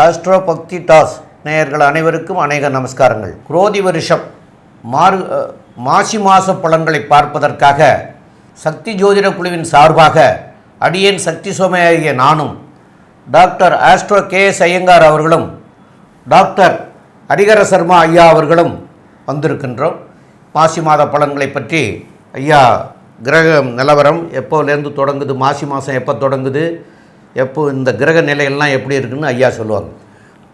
Astro பக்தி toss நேயர்கள் அனைவருக்கும் அநேக நமஸ்காரங்கள். குரோதி வருஷம் மாசி மாத பலன்களை பார்ப்பதற்காக சக்தி ஜோதிட குழுவின் சார்பாக அடியேன் சக்தி சோமையாகிய நானும் டாக்டர் ஆஸ்ட்ரோ KS ஐயங்கார் அவர்களும் டாக்டர் ஹரிஹர சர்மா ஐயா அவர்களும் வந்திருக்கின்றோம். மாசி மாத பலன்களை பற்றி ஐயா கிரக நிலவரம் எப்போலேருந்து தொடங்குது, மாசி மாதம் எப்போ தொடங்குது, எப்போ இந்த கிரக நிலையெல்லாம் எப்படி இருக்குன்னு ஐயா சொல்லுவாங்க.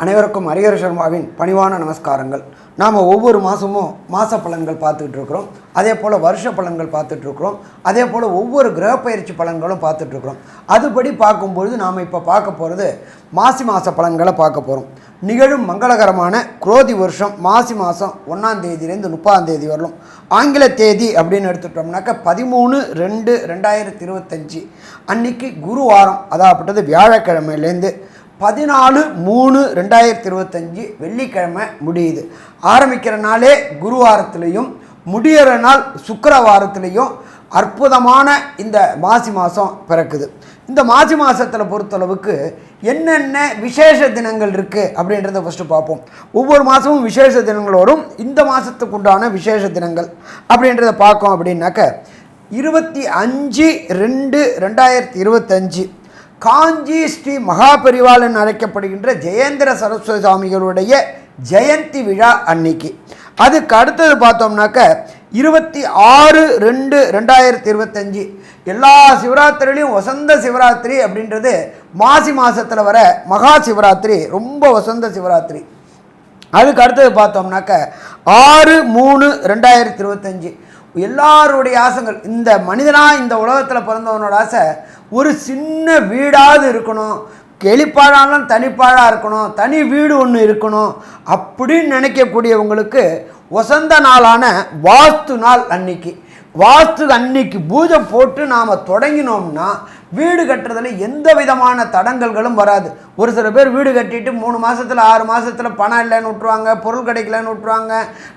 அனைவருக்கும் ஹரிஹர சர்மாவின் பணிவான நமஸ்காரங்கள். நாம் ஒவ்வொரு மாதமும் மாத பலன்கள் பார்த்துட்டு இருக்கிறோம், அதே போல் வருஷ பலன்கள் பார்த்துட்ருக்குறோம், அதே போல் ஒவ்வொரு கிரக பயிற்சி பலன்களும் பார்த்துட்ருக்குறோம். அதுபடி பார்க்கும்பொழுது நாம் இப்போ பார்க்க போகிறது மாசி மாத பலன்களை பார்க்க போகிறோம். நிகழும் மங்களகரமான குரோதி வருஷம் மாசி மாதம் 1ஆம் தேதியிலேருந்து 30ஆம் தேதி வரலும். ஆங்கில தேதி அப்படின்னு எடுத்துட்டோம்னாக்கா 13/2/2025 அன்னைக்கு குருவாரம், அதாப்பட்டது வியாழக்கிழமையிலேருந்து 14/3/2025 வெள்ளிக்கிழமை முடியுது. ஆரம்பிக்கிற நாளே குருவாரத்துலேயும் முடிகிற நாள் சுக்கிரவாரத்துலேயும் அற்புதமான இந்த மாசி மாதம் பிறக்குது. இந்த மாசி மாதத்தில் பொறுத்தளவுக்கு என்னென்ன விசேஷ தினங்கள் இருக்குது அப்படின்றத ஃபஸ்ட்டு பார்ப்போம். ஒவ்வொரு மாதமும் விசேஷ தினங்கள் வரும். இந்த மாதத்துக்கு உண்டான விசேஷ தினங்கள் அப்படின்றத பார்க்கோம் அப்படின்னாக்க 25/2/2025 காஞ்சி ஸ்ரீ மகாபரிவால் என்று அழைக்கப்படுகின்ற ஜெயேந்திர சரஸ்வதி சுவாமிகளுடைய ஜெயந்தி விழா அன்னைக்கு. அதுக்கு அடுத்தது பார்த்தோம்னாக்க 26/2/2025 எல்லா சிவராத்திரிலையும் வசந்த சிவராத்திரி அப்படின்றது மாசி மாதத்தில் வர மகா சிவராத்திரி, ரொம்ப வசந்த சிவராத்திரி. அதுக்கு அடுத்தது பார்த்தோம்னாக்க 6/3/2025 எல்லாருடைய ஆசைகள், இந்த மனிதனாக இந்த உலகத்தில் பிறந்தவனோட ஆசை ஒரு சின்ன வீடாவது இருக்கணும், கெளிப்பாழாலும் தனிப்பாழாக இருக்கணும், தனி வீடு ஒன்று இருக்கணும் அப்படின்னு நினைக்கக்கூடியவங்களுக்கு வசந்த நாளான வாஸ்து நாள் அன்னைக்கு, வாஸ்து அன்னைக்கு பூஜை போட்டு நாம் தொடங்கினோம்னா வீடு கட்டுறதில் எந்த விதமான தடங்கல்களும் வராது. ஒரு சில பேர் வீடு கட்டிட்டு 3 மாதத்தில் 6 மாதத்தில் பணம் இல்லைன்னு விட்டுருவாங்க, பொருள் கிடைக்கலன்னு விட்டுருவாங்க,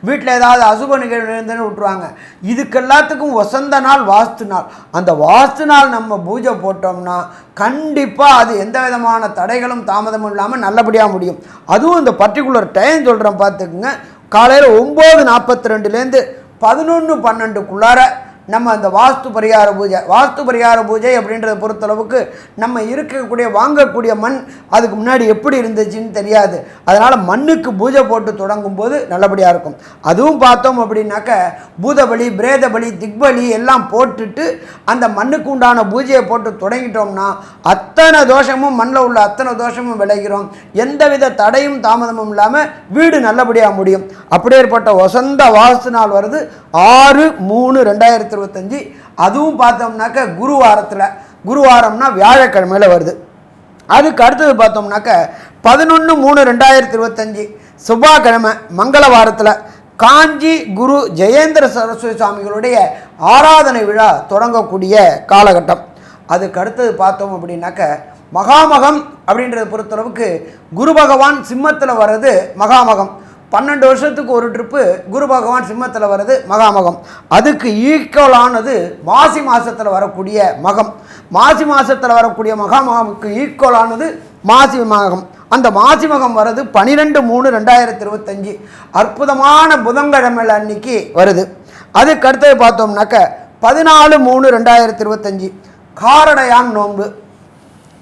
வீட்டில் ஏதாவது அசுப நிகழ்வு இருந்துன்னு விட்டுருவாங்க. இதுக்கு எல்லாத்துக்கும் வசந்த நாள் வாஸ்து நாள். அந்த வாஸ்து நாள் நம்ம பூஜை போட்டோம்னா கண்டிப்பாக அது எந்த விதமான தடைகளும் தாமதமும் இல்லாமல் நல்லபடியாக முடியும். அதுவும் இந்த பர்டிகுலர் டைம் சொல்கிறேன் பார்த்துக்குங்க. காலையில் 9:42லேருந்து 11:12க்குள்ளார நம்ம அந்த வாஸ்து பரிகார பூஜை அப்படின்றத பொறுத்தளவுக்கு நம்ம இருக்கக்கூடிய வாங்கக்கூடிய மண் அதுக்கு முன்னாடி எப்படி இருந்துச்சுன்னு தெரியாது. அதனால் மண்ணுக்கு பூஜை போட்டு தொடங்கும் போது நல்லபடியாக இருக்கும். அதுவும் பார்த்தோம் அப்படின்னாக்க பூதபலி, பிரேதபலி, திக்பலி எல்லாம் போட்டுட்டு அந்த மண்ணுக்கு உண்டான பூஜையை போட்டு தொடங்கிட்டோம்னா அத்தனை தோஷமும் மண்ணில் உள்ள அத்தனை தோஷமும் விளைகிறோம். எந்தவித தடையும் தாமதமும் இல்லாமல் வீடு நல்லபடியாக முடியும். அப்படியேற்பட்ட வசந்த வாஸ்து நாள் வருது 6/3/2025. அதுவும் பார்த்தோம்னாக்க குருவாரம்னா வியாழக்கிழமையில் வருது. அதுக்கு அடுத்தது பார்த்தோம்னாக்க 11/3/2025 செவ்வாய்க்கிழமை மங்களவாரத்தில் காஞ்சி குரு ஜெயேந்திர சரஸ்வதி சுவாமிகளுடைய ஆராதனை விழா தொடங்கக்கூடிய காலகட்டம். அதுக்கு அடுத்தது பார்த்தோம் அப்படின்னாக்க மகாமகம் அப்படின்றத பொறுத்தளவுக்கு குரு பகவான் சிம்மத்தில் வர்றது மகாமகம். 12 வருஷத்துக்கு ஒரு ட்ரிப்பு குரு பகவான் சிம்மத்தில் வர்றது மகாமகம். அதுக்கு ஈக்குவலானது மாசி மாதத்தில் வரக்கூடிய மகம். மாசி மாதத்தில் வரக்கூடிய மகாமகமுக்கு ஈக்குவலானது மாசி மகம். அந்த மாசி மகம் வர்றது 12/3/2025 அற்புதமான புதன்கிழமை அன்னைக்கு வருது. அதுக்கு அடுத்தது பார்த்தோம்னாக்க 14/3/2025 காரடையான் நோன்பு.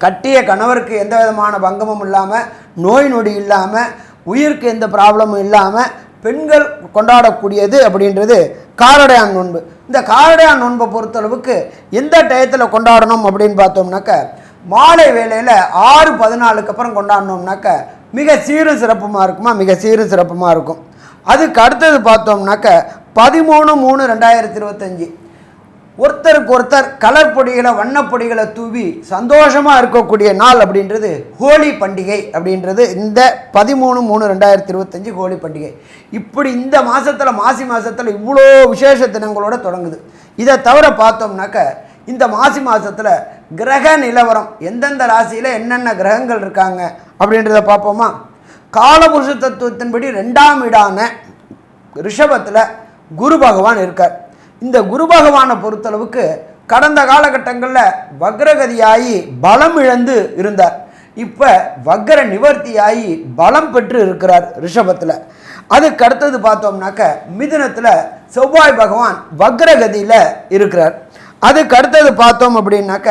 கட்டிய கணவருக்கு எந்த விதமான பங்கமும் இல்லாமல், நோய் நொடி இல்லாமல், உயிருக்கு எந்த ப்ராப்ளமும் இல்லாமல் பெண்கள் கொண்டாடக்கூடியது அப்படின்றது காரடையான் நோன்பு. இந்த காரடையான் நோன்பை பொறுத்தளவுக்கு எந்த டயத்தில் கொண்டாடணும் அப்படின்னு பார்த்தோம்னாக்க மாலை வேளையில் 6:14க்கு அப்புறம் கொண்டாடினோம்னாக்க மிக சீரும் சிறப்புமாக இருக்கும். அதுக்கு அடுத்தது பார்த்தோம்னாக்க 13/3/2025 ஒருத்தருக்கு ஒருத்தர் கலர் பொடிகளை, வண்ணப்பொடிகளை தூவி சந்தோஷமாக இருக்கக்கூடிய நாள் அப்படின்றது ஹோலி பண்டிகை அப்படின்றது இந்த 13/3/2025 ஹோலி பண்டிகை. இப்படி இந்த மாதத்தில் மாசி மாதத்தில் இவ்வளோ விசேஷ தினங்களோடு தொடங்குது. இதை தவிர பார்த்தோம்னாக்க இந்த மாசி மாதத்தில் கிரக நிலவரம் எந்தெந்த ராசியில் என்னென்ன கிரகங்கள் இருக்காங்க அப்படின்றத பார்ப்போமா. காலபுருஷ தத்துவத்தின்படி 2ஆம் வீடான ரிஷபத்தில் குரு பகவான் இருக்கார். இந்த குரு பகவானை பொறுத்தளவுக்கு கடந்த காலகட்டங்களில் வக்ரகதியாகி பலம் இழந்து இருந்தார். இப்போ வக்ர நிவர்த்தியாகி பலம் பெற்று இருக்கிறார் ரிஷபத்தில். அதுக்கு அடுத்தது பார்த்தோம்னாக்க மிதுனத்தில் செவ்வாய் பகவான் வக்ரகதியில் இருக்கிறார். அதுக்கு அடுத்தது பார்த்தோம் அப்படின்னாக்க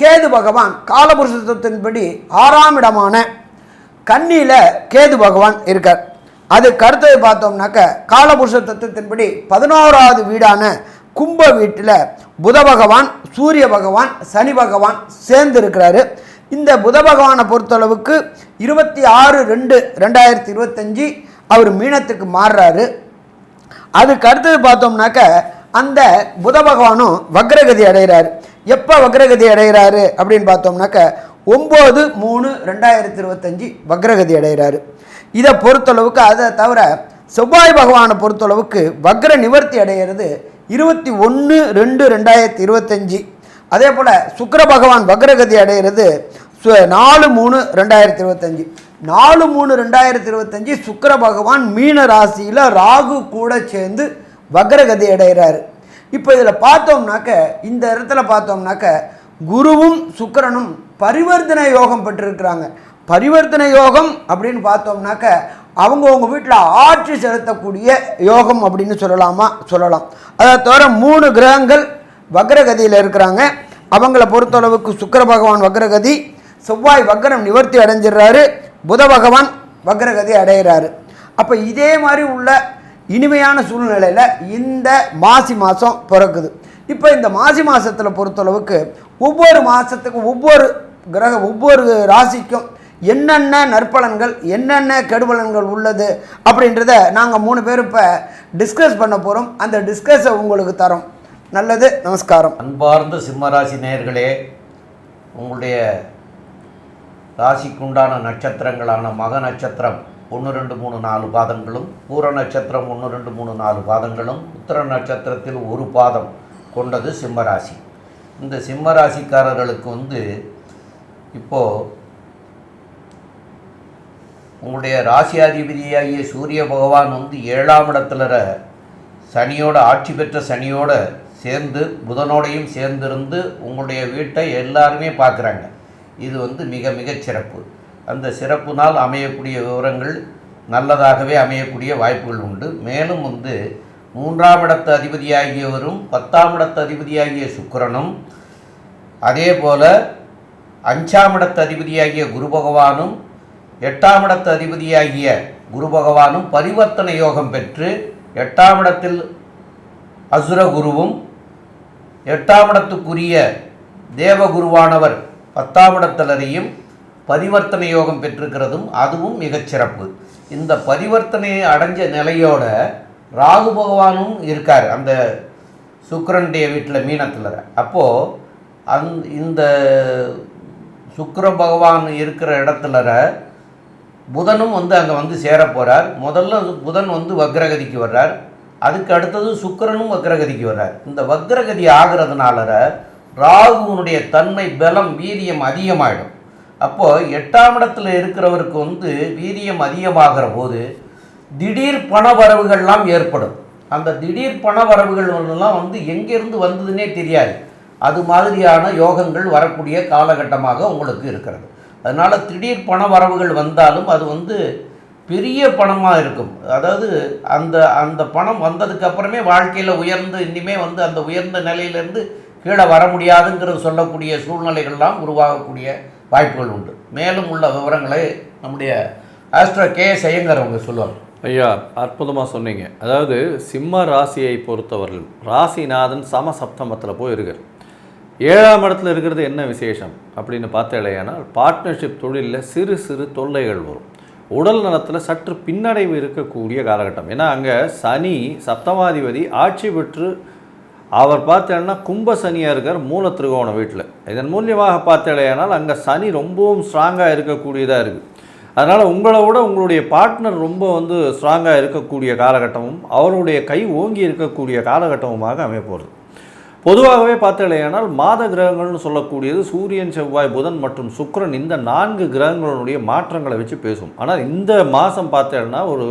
கேது பகவான் காலபுருஷத்தின்படி 6ஆம் இடமான கன்னியில் கேது பகவான் இருக்கார். அதுக்கு அடுத்தது பார்த்தோம்னாக்க காலபுருஷ தத்துவத்தின்படி 11வது வீடான கும்ப வீட்டில் புத பகவான், சூரிய பகவான், சனி பகவான் சேர்ந்து இருக்கிறாரு. இந்த புத பகவானை பொறுத்தளவுக்கு 26/2/2025 அவர் மீனத்துக்கு மாறுறாரு. அதுக்கு அடுத்தது பார்த்தோம்னாக்க அந்த புத பகவானும் வக்ரகதி அடைகிறாரு. எப்போ வக்ரகதி அடைகிறாரு அப்படின்னு பார்த்தோம்னாக்க 9/3/2025 வக்ரகதி அடைகிறாரு. இதை பொறுத்தளவுக்கு அதை தவிர செவ்வாய் பகவானை பொறுத்தளவுக்கு வக்ர நிவர்த்தி அடைகிறது 21/2/2025. அதே போல் சுக்கிர பகவான் வக்ரகதி அடைகிறது 4/3/2025. 4/3/2025 சுக்கிர பகவான் மீன ராசியில் ராகு கூட சேர்ந்து வக்ரகதி அடைகிறாரு. இப்போ இதில் பார்த்தோம்னாக்க இந்த இடத்துல பார்த்தோம்னாக்க குருவும் சுக்கிரனும் பரிவர்த்தனை யோகம் பெற்றிருக்கிறாங்க. பரிவர்த்தனை யோகம் அப்படின்னு பார்த்தோம்னாக்க அவங்கவுங்க வீட்டில் ஆட்சி செலுத்தக்கூடிய யோகம் அப்படின்னு சொல்லலாம். அதை தவிர 3 கிரகங்கள் வக்ரகதியில் இருக்கிறாங்க. அவங்கள பொறுத்தளவுக்கு சுக்கிர பகவான் வக்ரகதி, செவ்வாய் வக்ரம் நிவர்த்தி அடைஞ்சிடுறாரு, புத பகவான் வக்ரகதி அடைகிறாரு. அப்போ இதே மாதிரி உள்ள இனிமையான சூழ்நிலையில் இந்த மாசி மாதம் பிறக்குது. இப்போ இந்த மாசி மாதத்தில் பொறுத்தளவுக்கு ஒவ்வொரு மாதத்துக்கும் ஒவ்வொரு ராசிக்கும் என்னென்ன நற்பலன்கள் என்னென்ன கெடுபலன்கள் உள்ளது அப்படின்றத நாங்கள் 3 பேர் இப்போ டிஸ்கஸ் பண்ண போகிறோம். அந்த டிஸ்கஸை உங்களுக்கு தரோம். நல்லது, நமஸ்காரம். அன்பார்ந்த சிம்மராசி நேயர்களே, உங்களுடைய ராசிக்குண்டான நட்சத்திரங்களான மக நட்சத்திரம் 1, 2, 3, 4 பாதங்களும், பூர நட்சத்திரம் 1, 2, 3, 4 பாதங்களும், உத்திர நட்சத்திரத்தில் 1 பாதம் கொண்டது சிம்மராசி. இந்த சிம்மராசிக்காரர்களுக்கு இப்போது உங்களுடைய ராசியாதிபதியாகிய சூரிய பகவான் 7ஆம் இடத்துல சனியோட ஆட்சி பெற்ற சனியோட சேர்ந்து புதனோடையும் சேர்ந்திருந்து உங்களுடைய வீட்டை எல்லாருமே பார்க்குறாங்க. இது மிக மிகச் சிறப்பு. அந்த சிறப்பு நாள் அமையக்கூடிய விவரங்கள் நல்லதாகவே அமையக்கூடிய வாய்ப்புகள் உண்டு. மேலும் 3ஆம் இடத்து அதிபதியாகியவரும் 10ஆம் இடத்து அதிபதியாகிய சுக்கிரனும் அதே போல் 5ஆம் இடத்து அதிபதியாகிய குரு பகவானும் 8ஆம் இடத்து அதிபதியாகிய குரு பகவானும் பரிவர்த்தனை யோகம் பெற்று 8ஆம் இடத்தில் அசுர குருவும் 8ஆம் இடத்துக்குரிய தேவகுருவானவர் 10ஆம் இடத்திலையும் பரிவர்த்தனை யோகம் பெற்றிருக்கிறதும் அதுவும் மிகச்சிறப்பு. இந்த பரிவர்த்தனையை அடைஞ்ச நிலையோட ராகு பகவானும் இருக்கார் அந்த சுக்கிரனுடைய வீட்டில் மீனத்தில். அப்போது இந்த சுக்கிர பகவான் இருக்கிற இடத்துல புதனும் அங்கே சேர போகிறார். முதல்ல புதன் வக்ரகதிக்கு வர்றார். அதுக்கு அடுத்தது சுக்கிரனும் வக்ரகதிக்கு வர்றார். இந்த வக்ரகதி ஆகிறதுனால ராகுனுடைய தன்மை, பலம், வீரியம் அதிகமாகிடும். அப்போது 8ஆம் இடத்துல இருக்கிறவருக்கு வீரியம் அதிகமாகிற போது திடீர் பண வரவுகள்லாம் ஏற்படும். அந்த திடீர் பண வரவுகள்லாம் எங்கேருந்து வந்ததுன்னே தெரியாது. அது மாதிரியான யோகங்கள் வரக்கூடிய காலகட்டமாக உங்களுக்கு இருக்கிறது. அதனால் திடீர் பண வரவுகள் வந்தாலும் அது பெரிய பணமாக இருக்கும். அதாவது அந்த பணம் வந்ததுக்கப்புறமே வாழ்க்கையில் உயர்ந்து இனிமே அந்த உயர்ந்த நிலையிலேருந்து கீழே வர முடியாதுங்கிறது சொல்லக்கூடிய சூழ்நிலைகள்லாம் உருவாகக்கூடிய வாய்ப்புகள் உண்டு. மேலும் உள்ள விவரங்களை நம்முடைய ஆஸ்ட்ரோ KS ஐயங்கார் அவங்க சொல்லுவாங்க. ஐயா, அற்புதமாக சொன்னீங்க. அதாவது சிம்ம ராசியை பொறுத்தவர்கள் ராசிநாதன் சமசப்தமத்தில் போய் இருக்கார். 7ஆம் இடத்துல இருக்கிறது என்ன விசேஷம் அப்படின்னு பார்த்தேனால் பார்ட்னர்ஷிப் தொழிலில் சிறு சிறு தொல்லைகள் வரும். உடல் நலத்தில் சற்று பின்னடைவு இருக்கக்கூடிய காலகட்டம். ஏன்னா அங்கே சனி சப்தமாதிபதி ஆட்சி பெற்று அவர் பார்த்தேன்னா கும்ப சனியாக இருக்கார் மூல திரிகோண வீட்டில். இதன் மூலியமாக பார்த்தேனால் அங்கே சனி ரொம்பவும் ஸ்ட்ராங்காக இருக்கக்கூடியதாக இருக்குது. அதனால் உங்களை விட உங்களுடைய பார்ட்னர் ரொம்ப ஸ்ட்ராங்காக இருக்கக்கூடிய காலகட்டமும் அவருடைய கை ஓங்கி இருக்கக்கூடிய காலகட்டமுமாக அமையப்போகிறது. பொதுவாகவே பார்த்தேனால் மாத கிரகங்கள்னு சொல்லக்கூடியது சூரியன், செவ்வாய், புதன் மற்றும் சுக்கிரன், இந்த 4 கிரகங்களுடைய மாற்றங்களை வச்சு பேசும். ஆனால் இந்த மாதம் பார்த்தேன்னா ஒரு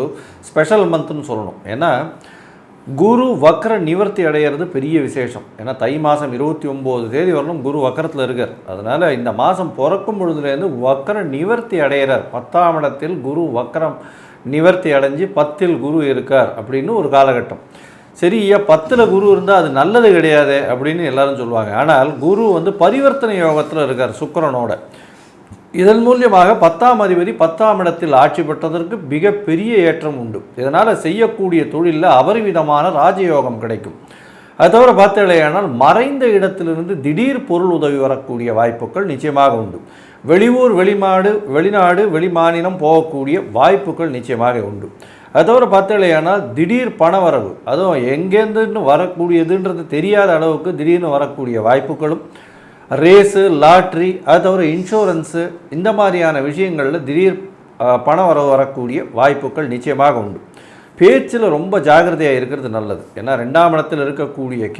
ஸ்பெஷல் மந்த்னு சொல்லணும். ஏன்னா குரு வக்ர நிவர்த்தி அடைகிறது பெரிய விசேஷம். ஏன்னா தை மாதம் 29 தேதி வரலும் குரு வக்கரத்தில் இருக்கார். அதனால் இந்த மாதம் பிறக்கும் பொழுதுலேருந்து வக்ர நிவர்த்தி அடைகிறார். 10ஆம் இடத்தில் குரு வக்ரம் நிவர்த்தி அடைஞ்சு 10இல் குரு இருக்கார் அப்படின்னு ஒரு காலகட்டம். சரி, 10ல் குரு இருந்தால் அது நல்லது கிடையாது அப்படின்னு எல்லாரும் சொல்லுவாங்க. ஆனால் குரு பரிவர்த்தனை யோகத்தில் இருக்கார் சுக்கிரனோட. இதன் மூலியமாக 10ஆம் அதிபதி 10ஆம் இடத்தில் ஆட்சி பெற்றதற்கு மிகப்பெரிய ஏற்றம் உண்டு. இதனால் செய்யக்கூடிய தொழிலில் அபரிவிதமான ராஜயோகம் கிடைக்கும். அது தவிர பார்த்தீங்களேயானால் மறைந்த இடத்திலிருந்து திடீர் பொருள் உதவி வரக்கூடிய வாய்ப்புகள் நிச்சயமாக உண்டு. வெளியூர் வெளிநாடு வெளிமாநிலம் போகக்கூடிய வாய்ப்புகள் நிச்சயமாக உண்டு. அது தவிர பார்த்தீங்களேயானால் திடீர் பணவரவு, அதுவும் எங்கேருந்து வரக்கூடியதுன்றது தெரியாத அளவுக்கு திடீர்னு வரக்கூடிய வாய்ப்புகளும், ரேஸு லாட்ரி, அது தவிர இன்சூரன்ஸு, இந்த மாதிரியான விஷயங்களில் திடீர் பணம் வரக்கூடிய வாய்ப்புகள் நிச்சயமாக உண்டு. பேச்சில் ரொம்ப ஜாகிரதையாக இருக்கிறது நல்லது. ஏன்னா 2ஆம் இடத்தில் இருக்கக்கூடிய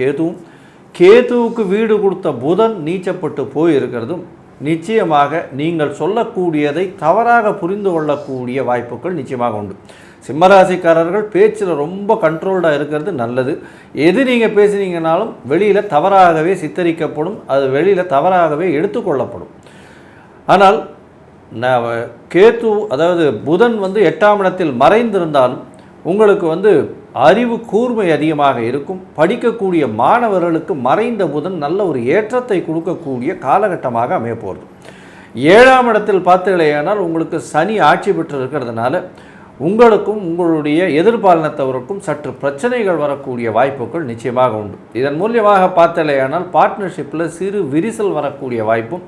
கேதுவுக்கு வீடு கொடுத்த புதன் நீச்சப்பட்டு போயிருக்கிறதும் நிச்சயமாக நீங்கள் சொல்லக்கூடியதை தவறாக புரிந்து கொள்ளக்கூடிய வாய்ப்புகள் நிச்சயமாக உண்டு. சிம்மராசிக்காரர்கள் பேச்சில் ரொம்ப கண்ட்ரோல்டாக இருக்கிறது நல்லது. எது நீங்கள் பேசுனீங்கனாலும் வெளியில் தவறாகவே சித்தரிக்கப்படும், அது வெளியில் தவறாகவே எடுத்துக்கொள்ளப்படும். ஆனால் கேது அதாவது புதன் 8ஆம் இடத்தில் மறைந்திருந்தாலும் உங்களுக்கு அறிவு கூர்மை அதிகமாக இருக்கும். படிக்கக்கூடிய மாணவர்களுக்கு மறைந்த புதன் நல்ல ஒரு ஏற்றத்தை கொடுக்கக்கூடிய காலகட்டமாக அமையப்போகிறது. 7ஆம் இடத்தில் பார்த்தீங்களேயானால் உங்களுக்கு சனி ஆட்சி பெற்று இருக்கிறதுனால உங்களுக்கும் உங்களுடைய எதிர்பாலினத்தவருக்கும் சற்று பிரச்சனைகள் வரக்கூடிய வாய்ப்புகள் நிச்சயமாக உண்டு. இதன் மூலியமாக பார்த்தலையானால் பார்ட்னர்ஷிப்பில் சிறு விரிசல் வரக்கூடிய வாய்ப்பும்,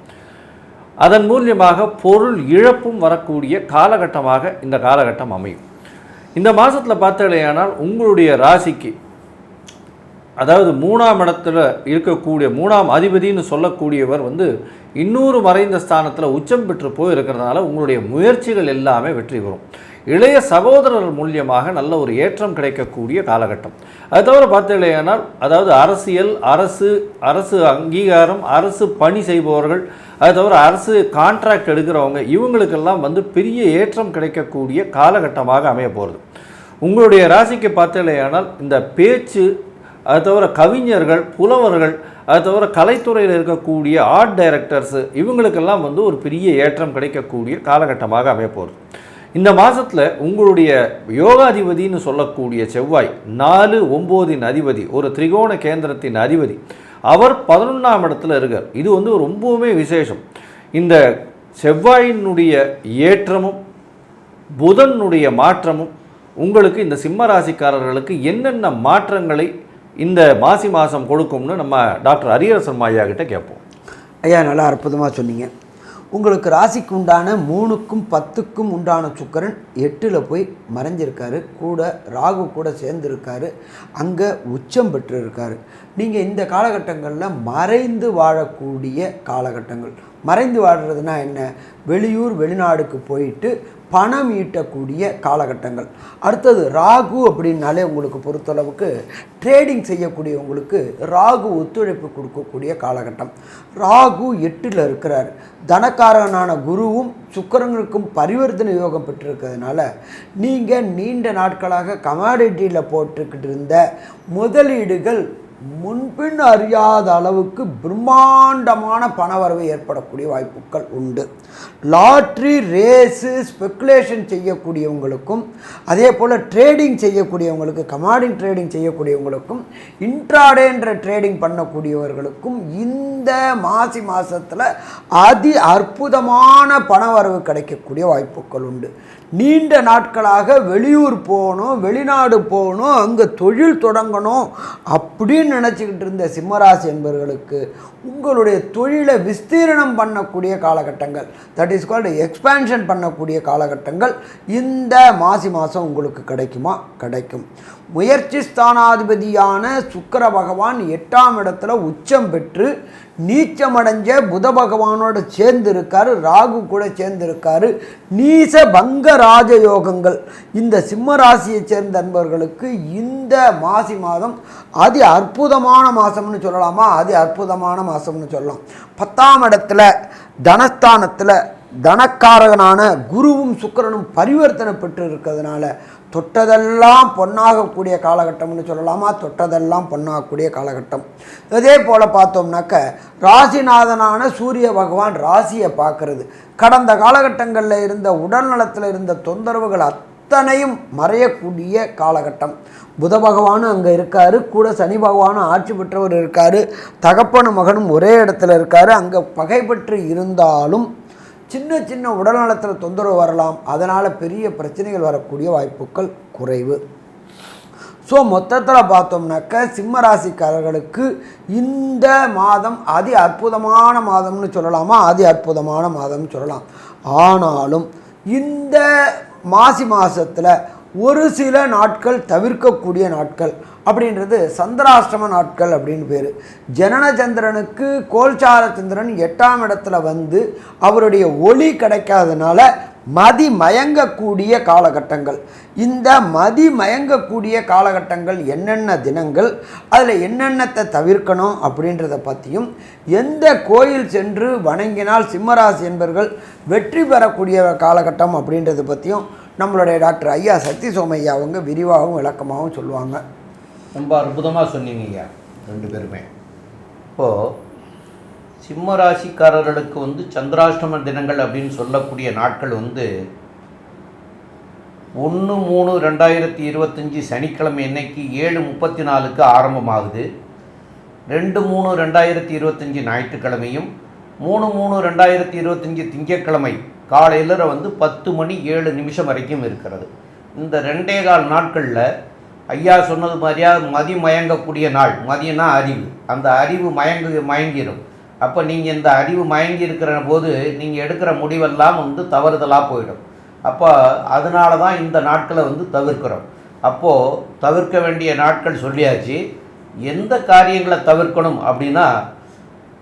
அதன் மூலியமாக பொருள் இழப்பும் வரக்கூடிய காலகட்டமாக இந்த காலகட்டம் அமையும். இந்த மாதத்தில் பார்த்தலையானால் உங்களுடைய ராசிக்கு அதாவது 3ஆம் இடத்துல இருக்கக்கூடிய 3ஆம் அதிபதினு சொல்லக்கூடியவர் இன்னொரு மறைந்த ஸ்தானத்தில் உச்சம் பெற்று போயிருக்கிறதுனால உங்களுடைய முயற்சிகள் எல்லாமே வெற்றி பெறும். இளைய சகோதரர் மூலியமாக நல்ல ஒரு ஏற்றம் கிடைக்கக்கூடிய காலகட்டம். அது தவிர பார்த்தீங்களேனால் அதாவது அரசியல், அரசு அங்கீகாரம், அரசு பணி செய்பவர்கள், அது தவிர அரசு கான்ட்ராக்ட் எடுக்கிறவங்க, இவங்களுக்கெல்லாம் பெரிய ஏற்றம் கிடைக்கக்கூடிய காலகட்டமாக அமைய போகிறது. உங்களுடைய ராசிக்கு பார்த்தீங்களேனால் இந்த பேச்சு, அது தவிர கவிஞர்கள், புலவர்கள், அது தவிர கலைத்துறையில் இருக்கக்கூடிய ஆர்ட் டைரக்டர்ஸு, இவங்களுக்கெல்லாம் ஒரு பெரிய ஏற்றம் கிடைக்கக்கூடிய காலகட்டமாக அமைய போகிறது. இந்த மாதத்தில் உங்களுடைய யோகாதிபதினு சொல்லக்கூடிய செவ்வாய் 4-9 அதிபதி, ஒரு திரிகோண கேந்திரத்தின் அதிபதி, அவர் 11ஆம் இடத்துல இருக்கார். இது ரொம்பவுமே விசேஷம். இந்த செவ்வாயினுடைய ஏற்றமும் புதனுடைய மாற்றமும் உங்களுக்கு இந்த சிம்ம ராசிக்காரர்களுக்கு என்னென்ன மாற்றங்களை இந்த மாசி மாதம் கொடுக்கும்னு நம்ம டாக்டர் ஹரிஹரன் ஐயா கிட்ட கேட்போம். ஐயா, நல்லா அற்புதமாக சொன்னீங்க. உங்களுக்கு ராசிக்கு உண்டான 3க்கும் 10க்கும் உண்டான சுக்கிரன் 8ல் போய் மறைஞ்சிருக்காரு, கூட ராகு கூட சேர்ந்துருக்காரு, அங்கே உச்சம் பெற்று இருக்காரு. நீங்கள் இந்த காலகட்டங்களில் மறைந்து வாழக்கூடிய காலகட்டங்கள். மறைந்து வாடுறதுனா என்ன? வெளியூர் வெளிநாடுக்கு போயிட்டு பணம் ஈட்டக்கூடிய காலகட்டங்கள். அடுத்தது ராகு அப்படின்னாலே உங்களுக்கு பொறுத்தளவுக்கு ட்ரேடிங் செய்யக்கூடியவங்களுக்கு ராகு ஒத்துழைப்பு கொடுக்கக்கூடிய காலகட்டம். ராகு 8ல் இருக்கிறார். தனக்காரகனான குருவும் சுக்கிரனுக்கும் பரிவர்த்தனை யோகம் பெற்றிருக்கிறதுனால நீங்கள் நீண்ட நாட்களாக கமாடிட்டியில் போட்டுக்கிட்டு இருந்த முதலீடுகள் முன்பின் அறியாத அளவுக்கு பிரம்மாண்டமான பணவரவு ஏற்படக்கூடிய வாய்ப்புகள் உண்டு. லாட்ரி, ரேஸு, ஸ்பெக்குலேஷன் செய்யக்கூடியவங்களுக்கும், அதே போல் ட்ரேடிங் செய்யக்கூடியவங்களுக்கு, கமாடிங் ட்ரேடிங் செய்யக்கூடியவங்களுக்கும், இன்ட்ராடேன்ற ட்ரேடிங் பண்ணக்கூடியவர்களுக்கும் இந்த மாசி மாதத்தில் அதி அற்புதமான பணவரவு கிடைக்கக்கூடிய வாய்ப்புகள் உண்டு. நீண்ட நாட்களாக வெளியூர் போகணும், வெளிநாடு போகணும், அங்கே தொழில் தொடங்கணும் அப்படின்னு நினச்சிக்கிட்டு இருந்த சிம்மராசி என்பவர்களுக்கு உங்களுடைய தொழிலை விஸ்தீரணம் பண்ணக்கூடிய காலகட்டங்கள், தட் இஸ் கால்டு எக்ஸ்பேன்ஷன் பண்ணக்கூடிய காலகட்டங்கள் இந்த மாசி மாதம் உங்களுக்கு கிடைக்குமா? கிடைக்கும். முயற்சி ஸ்தானாதிபதியான சுக்கிர பகவான் 8ஆம் இடத்துல உச்சம் பெற்று நீச்சமடைஞ்ச புத பகவானோடு சேர்ந்திருக்காரு, ராகு கூட சேர்ந்திருக்காரு. நீச பங்க ராஜயோகங்கள் இந்த சிம்ம ராசியை சேர்ந்த நண்பர்களுக்கு இந்த மாசி மாதம் அதி அற்புதமான மாதம்னு சொல்லலாமா? அதி அற்புதமான மாதம்னு சொல்லலாம். 10ஆம் இடத்துல தனஸ்தானத்தில் தனக்காரகனான குருவும் சுக்கிரனும் பரிவர்த்தனை பெற்று இருக்கிறதுனால தொட்டதெல்லாம் பொன்னாகக்கூடிய காலகட்டம்னு சொல்லலாமா? தொட்டதெல்லாம் பொன்னாகக்கூடிய காலகட்டம். இதே போல் பார்த்தோம்னாக்க ராசிநாதனான சூரிய பகவான் ராசியை பார்க்கறது கடந்த காலகட்டங்களில் இருந்த உடல் நலத்தில் இருந்த தொந்தரவுகள் அத்தனையும் மறையக்கூடிய காலகட்டம். புத பகவானும் அங்கே இருக்கார், கூட சனி பகவானும் ஆட்சி பெற்றவர் இருக்கார், தகப்பனும் மகனும் ஒரே இடத்துல இருக்கார். அங்கே பகை பெற்று இருந்தாலும் சின்ன சின்ன உடல்நலத்தில் தொந்தரவு வரலாம், அதனால் பெரிய பிரச்சனைகள் வரக்கூடிய வாய்ப்புகள் குறைவு. ஸோ மொத்தத்தில் பார்த்தோம்னாக்க சிம்ம ராசிக்காரர்களுக்கு இந்த மாதம் அதி அற்புதமான மாதம்னு சொல்லலாமா? அதி அற்புதமான மாதம்னு சொல்லலாம். ஆனாலும் இந்த மாசி மாதத்தில் ஒரு சில நாட்கள் தவிர்க்கக்கூடிய நாட்கள் அப்படின்றது சந்திராஷ்டம நாட்கள் அப்படின்னு பேர். ஜனன சந்திரனுக்கு கோல்சார சந்திரன் 8ஆம் இடத்துல வந்து அவருடைய ஒளி கிடைக்காதனால மதி மயங்கக்கூடிய காலகட்டங்கள். இந்த மதி மயங்கக்கூடிய காலகட்டங்கள் என்னென்ன தினங்கள், அதில் என்னென்னத்தை தவிர்க்கணும் அப்படின்றத பற்றியும், எந்த கோயில் சென்று வணங்கினால் சிம்மராசி என்பர்கள் வெற்றி பெறக்கூடிய காலகட்டம் அப்படின்றத பற்றியும் நம்மளுடைய டாக்டர் ஐயா சக்தி சோமையா அவங்க விரிவாகவும் விளக்கமாகவும் சொல்லுவாங்க. ரொம்ப அற்புதமாக சொன்னீங்க ஐயா ரெண்டு பேருமே. இப்போது சிம்ம ராசிக்காரர்களுக்கு வந்து சந்திராஷ்டம தினங்கள் அப்படின்னு சொல்லக்கூடிய நாட்கள் வந்து 1/3/2025 சனிக்கிழமை இன்னைக்கு 7:34 ஆரம்பமாகுது. 2/3/2025 ஞாயிற்றுக்கிழமையும் 3/3/2025 திங்கட்கிழமை காலையில் வந்து 10 மணி 7 நிமிஷம் வரைக்கும் இருக்கிறது. இந்த 2.25 நாட்களில் ஐயா சொன்னது மாதிரியா மதி மயங்கக்கூடிய நாள். மதியம்னா அறிவு, அந்த அறிவு மயங்கிடும். அப்போ நீங்கள் இந்த அறிவு மயங்கி இருக்கிற போது நீங்கள் எடுக்கிற முடிவெல்லாம் வந்து தவறுதலாக போயிடும். அப்போ அதனால தான் இந்த நாட்களை வந்து தவிர்க்கிறோம். அப்போது தவிர்க்க வேண்டிய நாட்கள் சொல்லியாச்சு. எந்த காரியங்களை தவிர்க்கணும் அப்படின்னா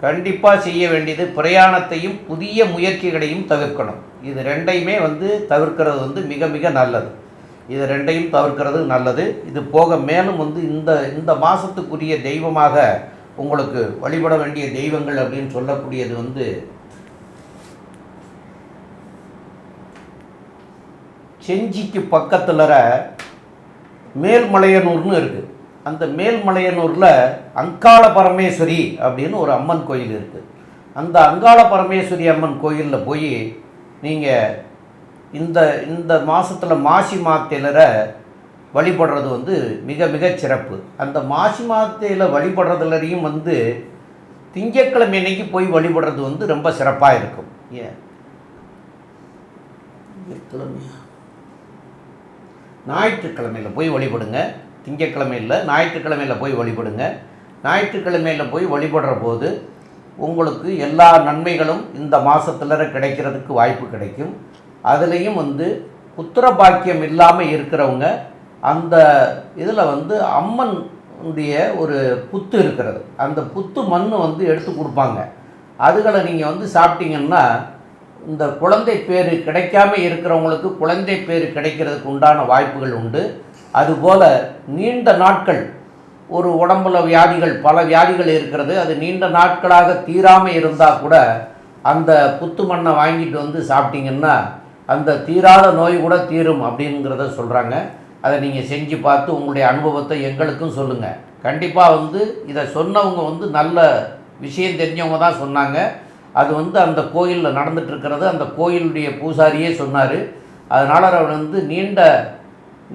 கண்டிப்பாக செய்ய வேண்டியது பிரயாணத்தையும் புதிய முயற்சிகளையும் தவிர்க்கணும். இது ரெண்டையுமே வந்து தவிர்க்கிறது வந்து மிக மிக நல்லது. இது ரெண்டையும் தவிர்க்கிறது நல்லது. இது போக மேலும் வந்து இந்த மாதத்துக்குரிய தெய்வமாக உங்களுக்கு வழிபட வேண்டிய தெய்வங்கள் அப்படின்னு சொல்லக்கூடியது வந்து செஞ்சிக்கு பக்கத்தில் மேல்மலையனூர்னு இருக்குது. அந்த மேல்மலையனூரில் அங்காள பரமேஸ்வரி அப்படின்னு ஒரு அம்மன் கோயில் இருக்குது. அந்த அங்காள பரமேஸ்வரி அம்மன் கோயிலில் போய் நீங்கள் இந்த மாதத்தில் மாசி மாதத்திலரை வழிபடுறது வந்து மிக மிக சிறப்பு. அந்த மாசி மாதத்தில் வழிபடுறதுலையும் வந்து திங்கட்கிழமை அன்னைக்கு போய் வழிபடுறது வந்து ரொம்ப சிறப்பாக இருக்கும். ஞாயிற்றுக்கிழமையில் போய் வழிபடுங்க. திங்கட்கிழமையில் ஞாயிற்றுக்கிழமையில் போய் வழிபடுங்க. ஞாயிற்றுக்கிழமையில் போய் வழிபடுற போது உங்களுக்கு எல்லா நன்மைகளும் இந்த மாதத்தில் கிடைக்கிறதுக்கு வாய்ப்பு கிடைக்கும். அதுலேயும் வந்து புத்திர பாக்கியம் இல்லாமல் இருக்கிறவங்க அந்த இதில் வந்து அம்மனுடைய ஒரு புத்து இருக்கிறது, அந்த புத்து மண் வந்து எடுத்து கொடுப்பாங்க. அதுகளை நீங்கள் வந்து சாப்பிட்டீங்கன்னா இந்த குழந்தை பேர் கிடைக்காம இருக்கிறவங்களுக்கு குழந்தை பேர் கிடைக்கிறதுக்கு உண்டான வாய்ப்புகள் உண்டு. அதுபோல் நீண்ட நாட்கள் ஒரு உடம்புல வியாதிகள் பல வியாதிகள் இருக்கிறது, அது நீண்ட நாட்களாக தீராமல் இருந்தால் கூட அந்த புத்து மண்ணை வாங்கிட்டு வந்து சாப்பிட்டீங்கன்னா அந்த தீராத நோய் கூட தீரும் அப்படிங்கிறத சொல்கிறாங்க. அதை நீங்கள் செஞ்சு பார்த்து உங்களுடைய அனுபவத்தை எங்களுக்கும் சொல்லுங்கள். கண்டிப்பாக வந்து இதை சொன்னவங்க வந்து நல்ல விஷயம் தெரிஞ்சவங்க தான் சொன்னாங்க. அது வந்து அந்த கோயிலில் நடந்துகிட்ருக்கிறது, அந்த கோயிலுடைய பூசாரியே சொன்னார். அதனால் அவர் வந்து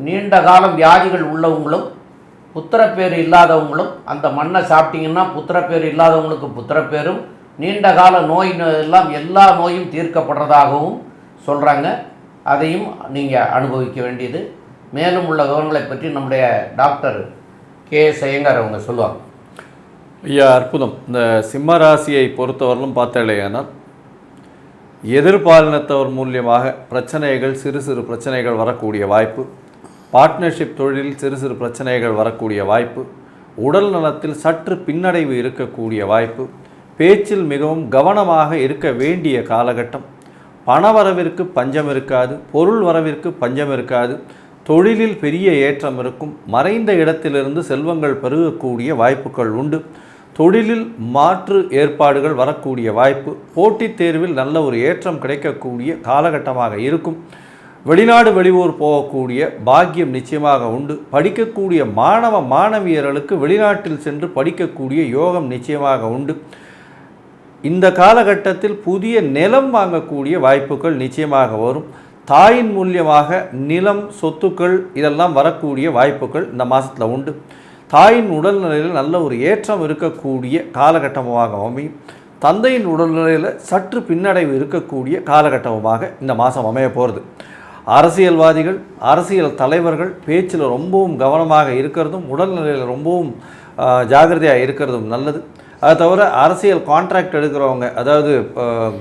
நீண்ட காலம் வியாதிகள் உள்ளவங்களும் புத்திரப்பேர் இல்லாதவங்களும் அந்த மண்ணை சாப்பிட்டீங்கன்னா புத்திரப்பேர் இல்லாதவங்களுக்கு புத்திரப்பேரும் நீண்ட கால நோய் எல்லாம் எல்லா நோயும் தீர்க்கப்படுறதாகவும் சொல்கிறாங்க. அதையும் நீங்கள் அனுபவிக்க வேண்டியது. மேலும் உள்ள விவரங்களை பற்றி நம்முடைய டாக்டர் கே.எஸ். ஐயங்கார் அவங்க சொல்லுவாங்க. ஐயா அற்புதம். இந்த சிம்ம ராசியை பொறுத்தவரையிலும் பார்த்தாலேயானால் எதிர்பாலினத்தவர் மூலியமாக பிரச்சனைகள் சிறு சிறு பிரச்சனைகள் வரக்கூடிய வாய்ப்பு, பார்ட்னர்ஷிப் தொழிலில் சிறு சிறு பிரச்சனைகள் வரக்கூடிய வாய்ப்பு, உடல் நலத்தில் சற்று பின்னடைவு இருக்கக்கூடிய வாய்ப்பு, பேச்சில் மிகவும் கவனமாக இருக்க வேண்டிய காலகட்டம், பண வரவிற்கு பஞ்சம் இருக்காது, பொருள் வரவிற்கு பஞ்சம் இருக்காது, தொழிலில் பெரிய ஏற்றம் இருக்கும், மறைந்த இடத்திலிருந்து செல்வங்கள் பெருகக்கூடிய வாய்ப்புகள் உண்டு, தொழிலில் மாற்று ஏற்பாடுகள் வரக்கூடிய வாய்ப்பு, போட்டித் தேர்வில் நல்ல ஒரு ஏற்றம் கிடைக்கக்கூடிய காலகட்டமாக இருக்கும். வெளிநாடு வெளியூர் போகக்கூடிய பாக்கியம் நிச்சயமாக உண்டு. படிக்கக்கூடிய மாணவ மாணவியர்களுக்கு வெளிநாட்டில் சென்று படிக்கக்கூடிய யோகம் நிச்சயமாக உண்டு. இந்த காலகட்டத்தில் புதிய நிலம் வாங்கக்கூடிய வாய்ப்புகள் நிச்சயமாக வரும். தாயின் மூலியமாக நிலம், சொத்துக்கள் இதெல்லாம் வரக்கூடிய வாய்ப்புகள் இந்த மாதத்தில் உண்டு. தாயின் உடல்நிலையில் நல்ல ஒரு ஏற்றம் இருக்கக்கூடிய காலகட்டமாக அமையும். தந்தையின் உடல்நிலையில் சற்று பின்னடைவு இருக்கக்கூடிய காலகட்டமாக இந்த மாதம் அமைய போகிறது. அரசியல்வாதிகள், அரசியல் தலைவர்கள் பேச்சில் ரொம்பவும் கவனமாக இருக்கிறதும், உடல்நிலையில் ரொம்பவும் ஜாகிரதையாக இருக்கிறதும் நல்லது. அதை தவிர அரசியல் கான்ட்ராக்ட் எடுக்கிறவங்க, அதாவது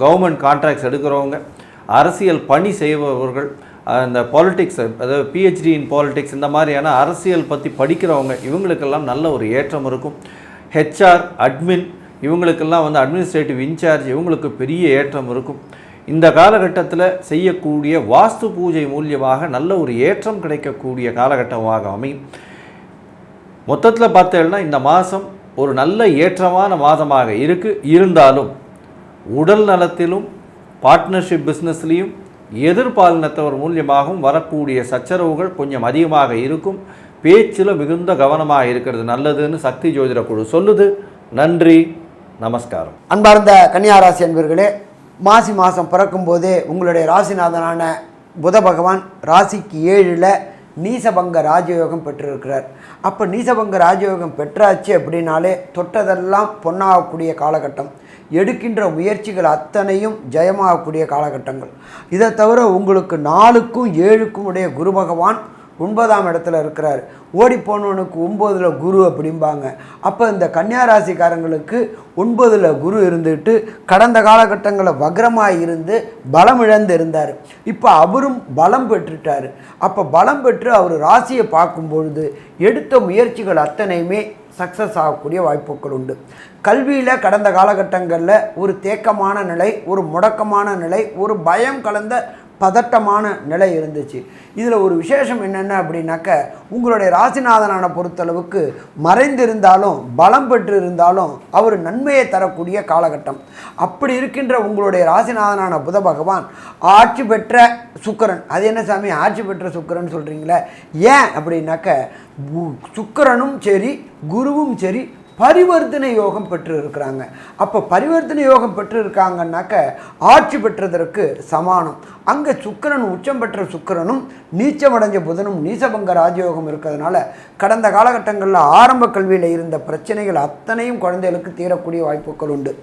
கவர்மெண்ட் கான்ட்ராக்ட்ஸ் எடுக்கிறவங்க, அரசியல் பணி செய்பவர்கள், இந்த பாலிட்டிக்ஸ், அதாவது பிஹெச்டி இன் பாலிட்டிக்ஸ், இந்த மாதிரியான அரசியல் பற்றி படிக்கிறவங்க, இவங்களுக்கெல்லாம் நல்ல ஒரு ஏற்றம் இருக்கும். ஹெச்ஆர், அட்மின், இவங்களுக்கெல்லாம் அட்மினிஸ்ட்ரேட்டிவ் இன்சார்ஜ், இவங்களுக்கு பெரிய ஏற்றம் இருக்கும். இந்த காலகட்டத்தில் செய்யக்கூடிய வாஸ்து பூஜை மூலியமாக நல்ல ஒரு ஏற்றம் கிடைக்கக்கூடிய காலகட்டமாக அமையும். மொத்தத்தில் பார்த்தேன்னா இந்த மாதம் ஒரு நல்ல ஏற்றமான மாதமாக இருந்தாலும் உடல் நலத்திலும் பார்ட்னர்ஷிப் பிஸ்னஸ்லேயும் எதிர்பாலினத்தவர் மூலியமாகவும் வரக்கூடிய சச்சரவுகள் கொஞ்சம் அதிகமாக இருக்கும். பேச்சில் மிகுந்த கவனமாக இருக்கிறது நல்லதுன்னு சக்தி ஜோதிட குழு சொல்லுது. நன்றி, நமஸ்காரம். அன்பார்ந்த கன்னியாராசி அன்பர்களே, மாசி மாதம் பிறக்கும்போதே உங்களுடைய ராசிநாதனான புத பகவான் ராசிக்கு 7ல் நீசபங்க ராஜயோகம் பெற்றிருக்கிறார். அப்போ நீசபங்க ராஜயோகம் பெற்றாச்சு அப்படின்னாலே தொட்டதெல்லாம் பொன்னாகக்கூடிய காலகட்டம், எடுக்கின்ற முயற்சிகள் அத்தனையும் ஜெயமாகக்கூடிய காலகட்டங்கள். இதை தவிர உங்களுக்கு 4க்கும் 7க்கும் உடைய குரு பகவான் 9ஆம் இடத்துல இருக்கிறார். ஓடிப்போனவனுக்கு 9ல் குரு அப்படிம்பாங்க. அப்போ இந்த கன்னியாராசிக்காரங்களுக்கு 9ல் குரு இருந்துட்டு கடந்த காலகட்டங்களில் வக்ரமாக இருந்து பலம் இழந்து இருந்தார். இப்போ அவரும் பலம் பெற்றுட்டார். அப்போ பலம் பெற்று அவர் ராசியை பார்க்கும்பொழுது எடுத்த முயற்சிகள் அத்தனையுமே சக்ஸஸ் ஆகக்கூடிய வாய்ப்புகள் உண்டு. கல்வியில் கடந்த காலகட்டங்களில் ஒரு தேக்கமான நிலை, ஒரு முடக்கமான நிலை, ஒரு பயம் கலந்த பதட்டமான நிலை இருந்துச்சு. இதில் ஒரு விசேஷம் என்னென்ன அப்படின்னாக்க, உங்களுடைய ராசிநாதனான பொறுத்தளவுக்கு மறைந்திருந்தாலும் பலம் பெற்று இருந்தாலும் அவர் நன்மையை தரக்கூடிய காலகட்டம். அப்படி இருக்கின்ற உங்களுடைய ராசிநாதனான புத பகவான் ஆட்சி பெற்ற சுக்கிரன். அது என்ன சாமி ஆட்சி பெற்ற சுக்கிரன் சொல்கிறீங்களே, ஏன் அப்படின்னாக்க சுக்கிரனும் சரி குருவும் சரி பரிவர்த்தனை யோகம் பெற்று இருக்கிறாங்க. அப்போ பரிவர்த்தனை யோகம் பெற்று இருக்காங்கன்னாக்க ஆட்சி பெற்றதற்கு சமானம். அங்கே சுக்கிரன் உச்சம் பெற்ற சுக்கிரனும் நீச்சமடைஞ்ச புதனும் நீசபங்க ராஜயோகம் இருக்கிறதுனால கடந்த காலகட்டங்களில் ஆரம்ப கல்வியில் இருந்த பிரச்சனைகள் அத்தனையும் குழந்தைகளுக்கு தீரக்கூடிய வாய்ப்புகள் உண்டு.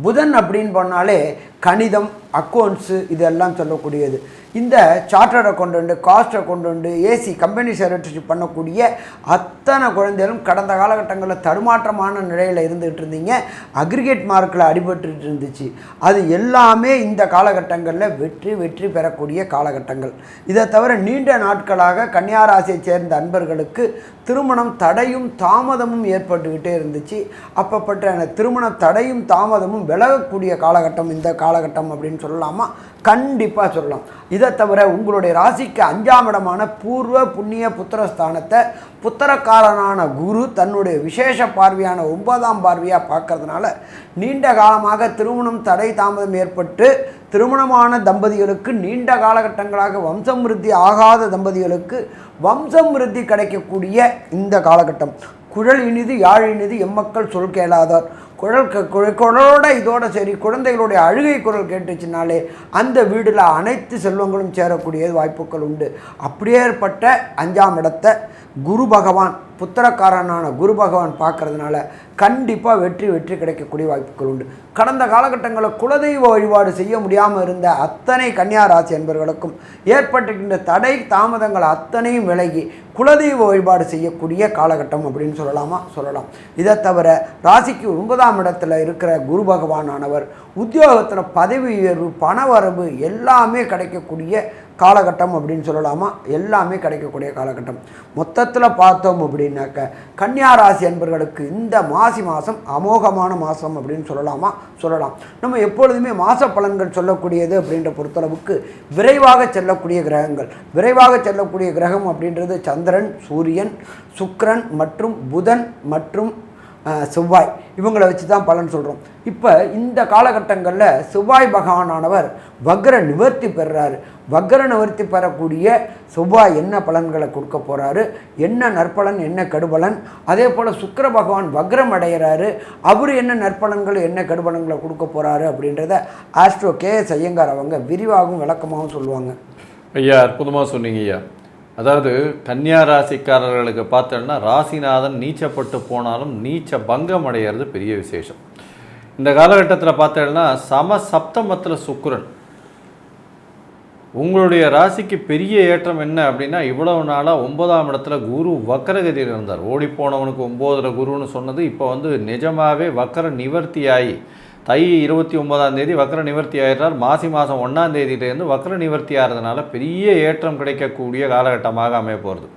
புதன் அப்படின்னு பண்ணாலே கணிதம், அக்கௌண்ட்ஸு இதெல்லாம் சொல்லக்கூடியது. இந்த chartered accountant, cost accountant, AC company secretaryship பண்ணக்கூடிய அத்தனை குழந்தைகளும் கடந்த காலகட்டங்களில் தடுமாற்றமான நிலையில் இருந்துகிட்டு இருந்தீங்க. அக்ரிகேட் மார்க்கில் அடிபட்டு இருந்துச்சு. அது எல்லாமே இந்த காலகட்டங்களில் வெற்றி பெறக்கூடிய காலகட்டங்கள். இதை தவிர நீண்ட நாட்களாக கன்னியாராசியை சேர்ந்த அன்பர்களுக்கு திருமணம் தடையும் தாமதமும் ஏற்பட்டுக்கிட்டே இருந்துச்சு. அப்பப்பட்ட திருமண தடையும் தாமதமும் விலகக்கூடிய காலகட்டம் இந்த காலகட்டம் அப்படின்னு சொல்லலாமா? கண்டிப்பாக சொல்லலாம். இதை தவிர உங்களுடைய ராசிக்கு 5ஆம் இடமான பூர்வ புண்ணிய புத்திரஸ்தானத்தை புத்திரக்காரனான குரு தன்னுடைய விசேஷ பார்வையான 9ஆம் பார்வையாக பார்க்கறதுனால நீண்ட காலமாக திருமணம் தடை தாமதம் ஏற்பட்டு திருமணமான தம்பதிகளுக்கு, நீண்ட காலகட்டங்களாக வம்சம் விருத்தி ஆகாத தம்பதிகளுக்கு வம்சம் விருத்தி கிடைக்கக்கூடிய இந்த காலகட்டம். குழல் இனிது யாழ் இனிது எம்மக்கள் சொல் கேளாதார். குழலோட இதோட சரி குழந்தைகளுடைய அழுகை குரல் கேட்டுச்சுனாலே அந்த வீட்டில் அனைத்து செல்வங்களும் சேரக்கூடிய வாய்ப்புகள் உண்டு. அப்படியேற்பட்ட 5ஆம் இடத்தை குரு பகவான், புத்திரக்காரனான குரு பகவான் பார்க்கறதுனால கண்டிப்பாக வெற்றி கிடைக்கக்கூடிய வாய்ப்புகள் உண்டு. கடந்த காலகட்டங்களில் குலதெய்வ வழிபாடு செய்ய முடியாமல் இருந்த அத்தனை கன்னியாராசி என்பவர்களுக்கும் ஏற்பட்டிருக்கின்ற தடை தாமதங்கள் அத்தனையும் விலகி குலதெய்வ வழிபாடு செய்யக்கூடிய காலகட்டம் அப்படின்னு சொல்லலாம். இதை தவிர ராசிக்கு 9ஆம் இடத்துல இருக்கிற குரு பகவானானவர் உத்தியோகத்தில் பதவி உயர்வு, பணவரவு எல்லாமே கிடைக்கக்கூடிய காலகட்டம் அப்படின்னு சொல்லலாமா? எல்லாமே கிடைக்கக்கூடிய காலகட்டம். மொத்தத்தில் பார்த்தோம் அப்படின்னாக்க கன்னியாராசி என்பவர்களுக்கு இந்த மாசி மாதம் அமோகமான மாதம் அப்படின்னு சொல்லலாம். நம்ம எப்பொழுதுமே மாத பலன்கள் சொல்லக்கூடியது அப்படின்ற பொறுத்தளவுக்கு விரைவாக செல்லக்கூடிய கிரகம் அப்படின்றது சந்திரன், சூரியன், சுக்கிரன் மற்றும் புதன் மற்றும் செவ்வாய், இவங்களை வச்சு தான் பலன் சொல்கிறோம். இப்போ இந்த காலகட்டங்களில் செவ்வாய் பகவானானவர் வக்ர நிவர்த்தி பெறுறாரு. வக்ர நிவர்த்தி பெறக்கூடிய செவ்வாய் என்ன பலன்களை கொடுக்க போகிறாரு, என்ன நற்பலன் என்ன கெடுபலன், அதே போல் சுக்கிர பகவான் வக்ரம் அடைகிறாரு, அவர் என்ன நற்பலன்கள் என்ன கெடுபலன்களை கொடுக்க போகிறாரு அப்படின்றத ஆஸ்ட்ரோ KS ஐயங்கார் அவங்க விரிவாகவும் விளக்கமாகவும் சொல்லுவாங்க. ஐயா அற்புதமாக சொன்னீங்க ஐயா. அதாவது கன்னியா ராசிக்காரர்களுக்கு பார்த்தோன்னா ராசிநாதன் நீச்சப்பட்டு போனாலும் நீச்ச பங்கம் அடைகிறது பெரிய விசேஷம். இந்த காலகட்டத்தில் பார்த்தோன்னா சப்தமத்தில் சுக்கிரன் உங்களுடைய ராசிக்கு பெரிய ஏற்றம் என்ன அப்படின்னா, இவ்வளவு நாளாக 9ஆம் இடத்துல குரு வக்கரகதியில் இருந்தார். ஓடிப்போனவனுக்கு 9ல் குருன்னு சொன்னது இப்போ வந்து நிஜமாகவே வக்கர நிவர்த்தியாகி தை 29ஆம் தேதி வக்கர நிவர்த்தி ஆகிறார். மாசி மாதம் 1ஆம் தேதியிலேருந்து வக்கர நிவர்த்தி ஆகிறதுனால பெரிய ஏற்றம் கிடைக்கக்கூடிய காலகட்டமாக அமைய போகிறது.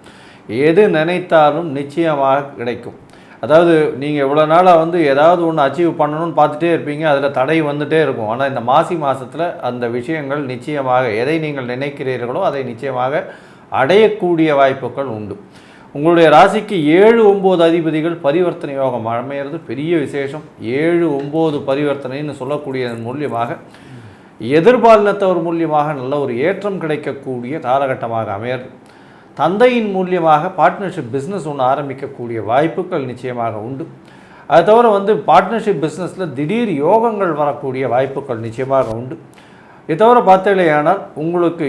எது நினைத்தாலும் நிச்சயமாக கிடைக்கும். அதாவது நீங்கள் இவ்வளோ நாளாக வந்து ஏதாவது ஒன்று அச்சீவ் பண்ணணும்னு பார்த்துட்டே இருப்பீங்க, அதில் தடை வந்துகிட்டே இருக்கும். ஆனால் இந்த மாசி மாதத்தில் அந்த விஷயங்கள் நிச்சயமாக எதை நீங்கள் நினைக்கிறீர்களோ அதை நிச்சயமாக அடையக்கூடிய வாய்ப்புகள் உண்டு. உங்களுடைய ராசிக்கு 7, 9 அதிபதிகள் பரிவர்த்தனை யோகம் அமையிறது பெரிய விசேஷம். 7, 9 பரிவர்த்தனைன்னு சொல்லக்கூடியதன் மூலியமாக எதிர்பாலினத்தவர் மூலியமாக நல்ல ஒரு ஏற்றம் கிடைக்கக்கூடிய காலகட்டமாக அமையிறது. தந்தையின் மூலியமாக பார்ட்னர்ஷிப் பிஸ்னஸ் ஒன்று ஆரம்பிக்கக்கூடிய வாய்ப்புகள் நிச்சயமாக உண்டு. அது தவிர வந்து பார்ட்னர்ஷிப் பிஸ்னஸில் திடீர் யோகங்கள் வரக்கூடிய வாய்ப்புகள் நிச்சயமாக உண்டு. இது தவிர பார்த்தீங்களேயானால் உங்களுக்கு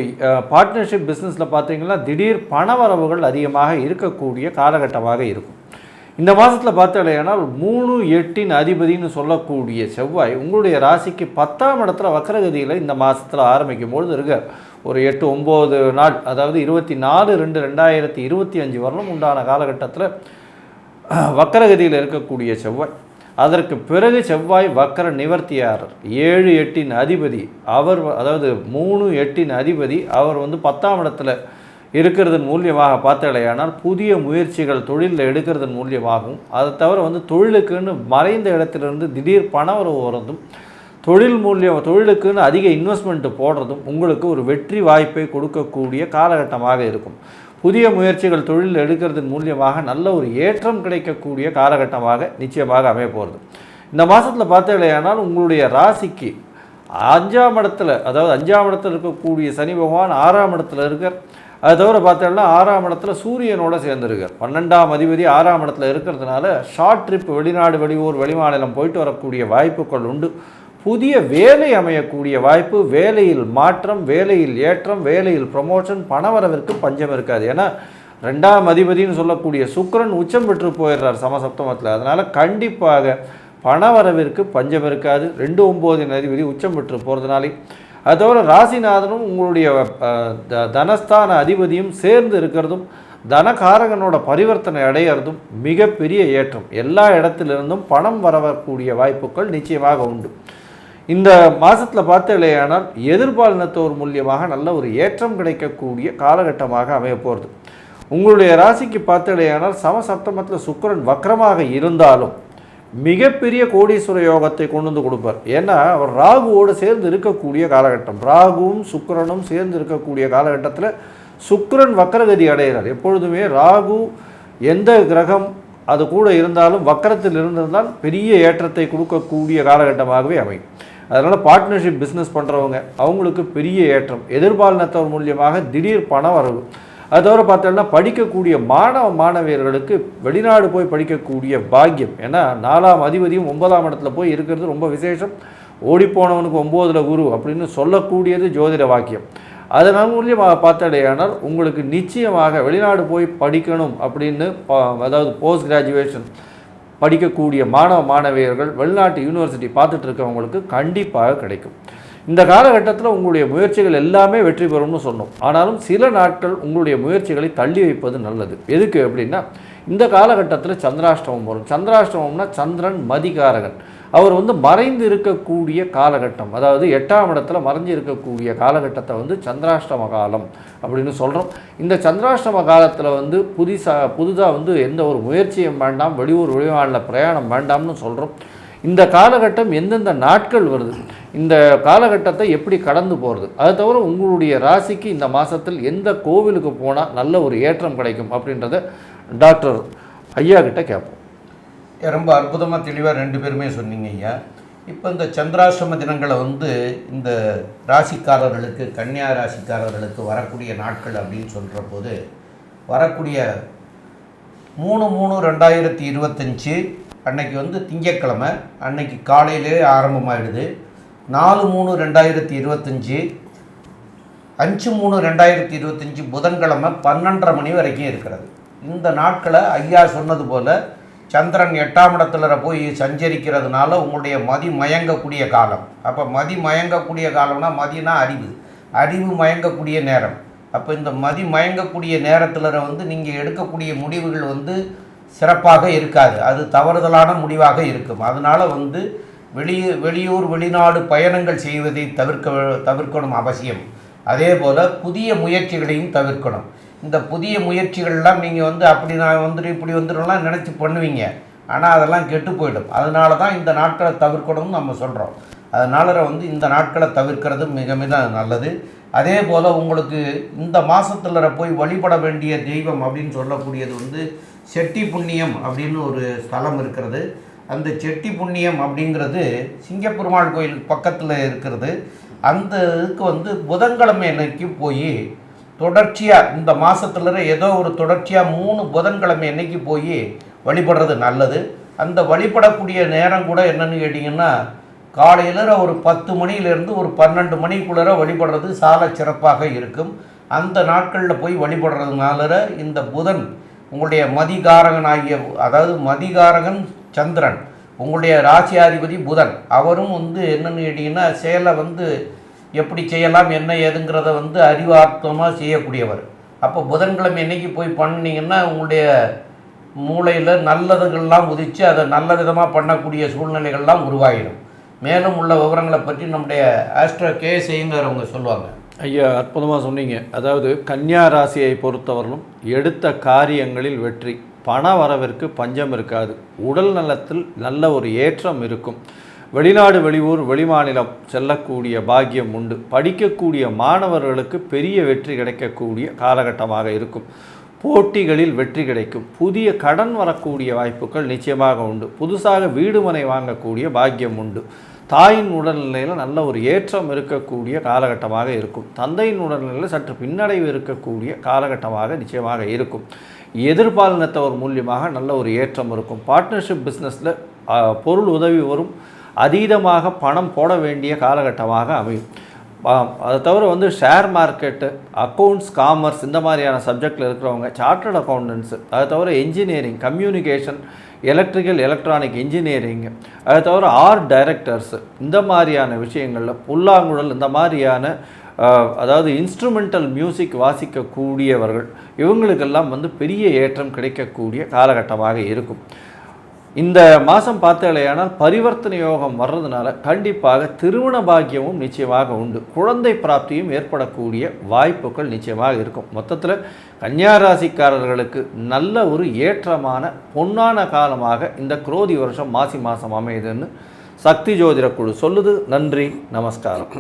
பார்ட்னர்ஷிப் பிஸ்னஸில் பார்த்தீங்கன்னா திடீர் பணவரவுகள் அதிகமாக இருக்கக்கூடிய காலகட்டமாக இருக்கும். இந்த மாதத்தில் பார்த்தீங்களேயானால் 3, 8 அதிபதினு சொல்லக்கூடிய செவ்வாய் உங்களுடைய ராசிக்கு 10ஆம் இடத்துல வக்கரகதியில் இந்த மாதத்தில் ஆரம்பிக்கும்பொழுது இருக்க ஒரு 8, 9 நாள், அதாவது 24/2/2025 வரலும் உண்டான காலகட்டத்தில் வக்கரகதியில் இருக்கக்கூடிய செவ்வாய். அதற்கு பிறகு செவ்வாய் வக்கர நிவர்த்தியாளர் 7, 8 அதிபதி அவர், அதாவது 3, 8 அதிபதி அவர் வந்து 10ஆம் இடத்துல இருக்கிறதன் மூலியமாக பார்த்தலையானால் புதிய முயற்சிகள் தொழிலில் எடுக்கிறதன் மூலியமாகவும், அதை தவிர வந்து தொழிலுக்குன்னு மறைந்த இடத்திலிருந்து திடீர் பணவரவு வரதும், தொழிலுக்குன்னு அதிக இன்வெஸ்ட்மெண்ட்டு போடுறதும் உங்களுக்கு ஒரு வெற்றி வாய்ப்பை கொடுக்கக்கூடிய காலகட்டமாக இருக்கும். புதிய முயற்சிகள் தொழில் எடுக்கிறதன் மூலியமாக நல்ல ஒரு ஏற்றம் கிடைக்கக்கூடிய காலகட்டமாக நிச்சயமாக அமைய போகிறது. இந்த மாதத்தில் பார்த்தீங்களேயானால் உங்களுடைய ராசிக்கு 5ஆம் இடத்துல, அதாவது 5ஆம் இடத்துல இருக்கக்கூடிய சனி பகவான் 6ஆம் இடத்துல இருக்கார். அது தவிர பார்த்தோம்னா 6ஆம் இடத்துல சூரியனோட சேர்ந்துருக்கார். 12ஆம் அதிபதி 6ஆம் இடத்துல இருக்கிறதுனால ஷார்ட் ட்ரிப், வெளிநாடு வெளியூர் வெளிமாநிலம் போயிட்டு வரக்கூடிய வாய்ப்புகள் உண்டு. புதிய வேலை அமையக்கூடிய வாய்ப்பு, வேலையில் மாற்றம், வேலையில் ஏற்றம், வேலையில் ப்ரமோஷன், பணவரவிற்கு பஞ்சம் இருக்காது. ஏன்னா 2ஆம் அதிபதினு சொல்லக்கூடிய சுக்கிரன் உச்சம் பெற்று போயிடுறார் சமசப்தமத்தில். அதனால் கண்டிப்பாக பணவரவிற்கு பஞ்சம் இருக்காது. 2, 9 அதிபதி உச்சம் பெற்று போகிறதுனாலே. அது தவிர ராசிநாதனும் உங்களுடைய தனஸ்தான அதிபதியும் சேர்ந்து இருக்கிறதும் தனகாரகனோட பரிவர்த்தனை அடையிறதும் மிகப்பெரிய ஏற்றம். எல்லா இடத்திலிருந்தும் பணம் வரக்கூடிய வாய்ப்புகள் நிச்சயமாக உண்டு. இந்த மாதத்தில் பார்த்தீங்களேயானால் எதிர்பாலினத்தோர் மூலியமாக நல்ல ஒரு ஏற்றம் கிடைக்கக்கூடிய காலகட்டமாக அமைய போகிறது. உங்களுடைய ராசிக்கு பார்த்தீங்களேயானால் சமசப்தமத்தில் சுக்கிரன் வக்ரமாக இருந்தாலும் மிகப்பெரிய கோடீஸ்வர யோகத்தை கொண்டு வந்து கொடுப்பார். ஏன்னா அவர் ராகுவோடு சேர்ந்து இருக்கக்கூடிய காலகட்டம், ராகுவும் சுக்கிரனும் சேர்ந்து இருக்கக்கூடிய காலகட்டத்தில் சுக்கிரன் வக்கரகதி அடைகிறார். எப்பொழுதுமே ராகு எந்த கிரகம் அது கூட இருந்தாலும் வக்கரத்தில் இருந்திருந்தால் பெரிய ஏற்றத்தை கொடுக்கக்கூடிய காலகட்டமாகவே அமையும். அதனால் பார்ட்னர்ஷிப் பிஸ்னஸ் பண்ணுறவங்க அவங்களுக்கு பெரிய ஏற்றம், எதிர்பாலினத்தவர் மூலியமாக திடீர் பண வரவு. அது தவிர பார்த்தோம்னா படிக்கக்கூடிய மாணவியர்களுக்கு வெளிநாடு போய் படிக்கக்கூடிய பாக்கியம். ஏன்னா 4ஆம் அதிபதியும் 9ஆம் இடத்துல போய் இருக்கிறது ரொம்ப விசேஷம். ஓடிப்போனவனுக்கு 9ல் குரு அப்படின்னு சொல்லக்கூடியது ஜோதிட வாக்கியம். அதன் மூலியமாக பார்த்தடையானால் உங்களுக்கு நிச்சயமாக வெளிநாடு போய் படிக்கணும் அப்படின்னு, அதாவது போஸ்ட் கிராஜுவேஷன் படிக்கக்கூடிய மாணவியர்கள் வெளிநாட்டு யூனிவர்சிட்டி பார்த்துட்டு இருக்கவங்களுக்கு கண்டிப்பாக கிடைக்கும். இந்த காலகட்டத்தில் உங்களுடைய முயற்சிகள் எல்லாமே வெற்றி பெறும்னு சொன்னோம். ஆனாலும் சில நாட்கள் உங்களுடைய முயற்சிகளை தள்ளி வைப்பது நல்லது. எதுக்கு அப்படின்னா இந்த காலகட்டத்தில் சந்திராஷ்டமம் வரும். சந்திராஷ்டமம்னா சந்திரன் மதிகாரகன், அவர் வந்து மறைந்து இருக்கக்கூடிய காலகட்டம், அதாவது 8ஆம் இடத்துல மறைஞ்சு இருக்கக்கூடிய காலகட்டத்தை வந்து சந்திராஷ்டம காலம் அப்படின்னு சொல்கிறோம். இந்த சந்திராஷ்டம காலத்தில் வந்து புதுதாக வந்து எந்த ஒரு முயற்சியும் வேண்டாம், வெளியூர் வெளிமாநில பிரயாணம் வேண்டாம்னு சொல்கிறோம். இந்த காலகட்டம் எந்தெந்த நாட்கள் வருது, இந்த காலகட்டத்தை எப்படி கடந்து போகிறது, அது தவிர உங்களுடைய ராசிக்கு இந்த மாதத்தில் எந்த கோவிலுக்கு போனால் நல்ல ஒரு ஏற்றம் கிடைக்கும் அப்படின்றத டாக்டர் ஐயா கிட்ட கேட்போம். ரொம்ப அற்புதமாக தெளிவாக 2 பேருமே சொன்னீங்க ஐயா. இப்போ இந்த சந்திராஷ்டம தினங்களை வந்து இந்த ராசிக்காரர்களுக்கு, கன்னியா ராசிக்காரர்களுக்கு வரக்கூடிய நாட்கள் அப்படின்னு சொல்கிற போது, வரக்கூடிய 3/3/2025 அன்னைக்கு வந்து திங்கட்கிழமை, அன்னைக்கு காலையிலே ஆரம்பமாகிடுது. 4/3/2025, 5/3/2025 புதன்கிழமை 12:30 மணி வரைக்கும் இருக்கிறது. இந்த நாட்களை ஐயா சொன்னது போல் சந்திரன் 8ஆம் இடத்துல போய் சஞ்சரிக்கிறதுனால உங்களுடைய மதி மயங்கக்கூடிய காலம். அப்போ மதி மயங்கக்கூடிய காலம்னா, மதினா அறிவு மயங்கக்கூடிய நேரம். அப்போ இந்த மதி மயங்கக்கூடிய நேரத்தில் வந்து நீங்கள் எடுக்கக்கூடிய முடிவுகள் வந்து சிறப்பாக இருக்காது, அது தவறுதலான முடிவாக இருக்கும். அதனால் வந்து வெளியூர் வெளிநாடு பயணங்கள் செய்வதை தவிர்க்கணும் அவசியம். அதே போல் புதிய முயற்சிகளையும் தவிர்க்கணும். இந்த புதிய முயற்சிகள்லாம் நீங்கள் வந்து அப்படி நான் வந்துடும் இப்படி வந்துடும்லாம் நினச்சி பண்ணுவீங்க, ஆனால் அதெல்லாம் கெட்டு போயிடும். அதனால தான் இந்த நாட்களை தவிர்க்கணும்னு நம்ம சொல்கிறோம். அதனால் வந்து இந்த நாட்களை தவிர்க்கிறது மிக மிக நல்லது. அதே போல் உங்களுக்கு இந்த மாதத்தில் போய் வழிபட வேண்டிய தெய்வம் அப்படின்னு சொல்லக்கூடியது வந்து செட்டி புண்ணியம் அப்படின்னு ஒரு ஸ்தலம் இருக்கிறது. அந்த செட்டி புண்ணியம் அப்படிங்கிறது சிங்கப்பெருமாள் கோயில் பக்கத்தில் இருக்கிறது. அந்த இதுக்கு வந்து புதன்கிழமை அன்னைக்கு போய் தொடர்ச்சியாக இந்த மாதத்துல ஏதோ ஒரு தொடர்ச்சியாக 3 புதன்கிழமை அன்னைக்கு போய் வழிபடுறது நல்லது. அந்த வழிபடக்கூடிய நேரம் கூட என்னென்னு கேட்டிங்கன்னா, காலையில் ஒரு 10 மணியிலேருந்து ஒரு 12 மணிக்குள்ளே வழிபடுறது சால சிறப்பாக இருக்கும். அந்த நாட்களில் போய் வழிபடுறதுனால இந்த புதன் உங்களுடைய மதிகாரகன் அதாவது மதிகாரகன் சந்திரன், உங்களுடைய ராசியாதிபதி புதன், அவரும் வந்து என்னென்னு கேட்டிங்கன்னா செயலை வந்து எப்படி செய்யலாம் என்ன ஏதுங்கிறத வந்து அறிவார்த்தமாக செய்யக்கூடியவர். அப்போ புதன்கிழமை என்னைக்கு போய் பண்ணிங்கன்னா உங்களுடைய மூளையில் நல்லதுகள்லாம் உதித்து அதை நல்ல விதமாக பண்ணக்கூடிய சூழ்நிலைகள்லாம் உருவாகிடும். மேலும் உள்ள விவரங்களை பற்றி நம்முடைய ஆஸ்ட்ரோ கேஎஸ்ஐங்கிறவங்க சொல்லுவாங்க. ஐயா, அற்புதமாக சொன்னீங்க. அதாவது கன்னியா ராசியை பொறுத்தவரையிலும் எடுத்த காரியங்களில் வெற்றி, பண வரவிற்கு பஞ்சம் இருக்காது, உடல் நலத்தில் நல்ல ஒரு ஏற்றம் இருக்கும், வெளிநாடு வெளியூர் வெளிமாநிலம் செல்லக்கூடிய பாக்கியம் உண்டு, படிக்கக்கூடிய மாணவர்களுக்கு பெரிய வெற்றி கிடைக்கக்கூடிய காலகட்டமாக இருக்கும், போட்டிகளில் வெற்றி கிடைக்கும், புதிய கடன் வரக்கூடிய வாய்ப்புகள் நிச்சயமாக உண்டு, புதுசாக வீடு மனை வாங்கக்கூடிய பாக்கியம் உண்டு, தாயின் உடல்நிலையில் நல்ல ஒரு ஏற்றம் இருக்கக்கூடிய காலகட்டமாக இருக்கும், தந்தையின் உடல்நிலையில் சற்று பின்னடைவு இருக்கக்கூடிய காலகட்டமாக நிச்சயமாக இருக்கும், எதிர்பாலினத்தவர் மூலியமாக நல்ல ஒரு ஏற்றம் இருக்கும், பார்ட்னர்ஷிப் பிஸ்னஸில் பொருள் உதவி வரும், அதீதமாக பணம் போட வேண்டிய காலகட்டமாக அமையும். அதை தவிர வந்து ஷேர் மார்க்கெட்டு, அக்கௌண்ட்ஸ், காமர்ஸ் இந்த மாதிரியான சப்ஜெக்டில் இருக்கிறவங்க, சார்ட்டர்ட் அக்கௌண்டன்ஸு, அதை தவிர engineering, communication, electrical electronic engineering, அதை தவிர ஆர்ட் டைரக்டர்ஸு, இந்த மாதிரியான விஷயங்களில் புல்லாங்குழல் இந்த மாதிரியான அதாவது இன்ஸ்ட்ருமெண்டல் மியூசிக் வாசிக்கக்கூடியவர்கள், இவங்களுக்கெல்லாம் வந்து பெரிய ஏற்றம் கிடைக்கக்கூடிய காலகட்டமாக இருக்கும். இந்த மாதம் பார்த்தாலேயானால் பரிவர்த்தனை யோகம் வர்றதுனால கண்டிப்பாக திருமண பாக்கியமும் நிச்சயமாக உண்டு, குழந்தை பிராப்தியும் ஏற்படக்கூடிய வாய்ப்புகள் நிச்சயமாக இருக்கும். மொத்தத்தில் கன்னியா ராசிக்காரர்களுக்கு நல்ல ஒரு ஏற்றமான பொன்னான காலமாக இந்த குரோதி வருஷம் மாசி மாதம் அமையுதுன்னு சக்தி ஜோதிட குழு சொல்லுது. நன்றி, நமஸ்காரம்.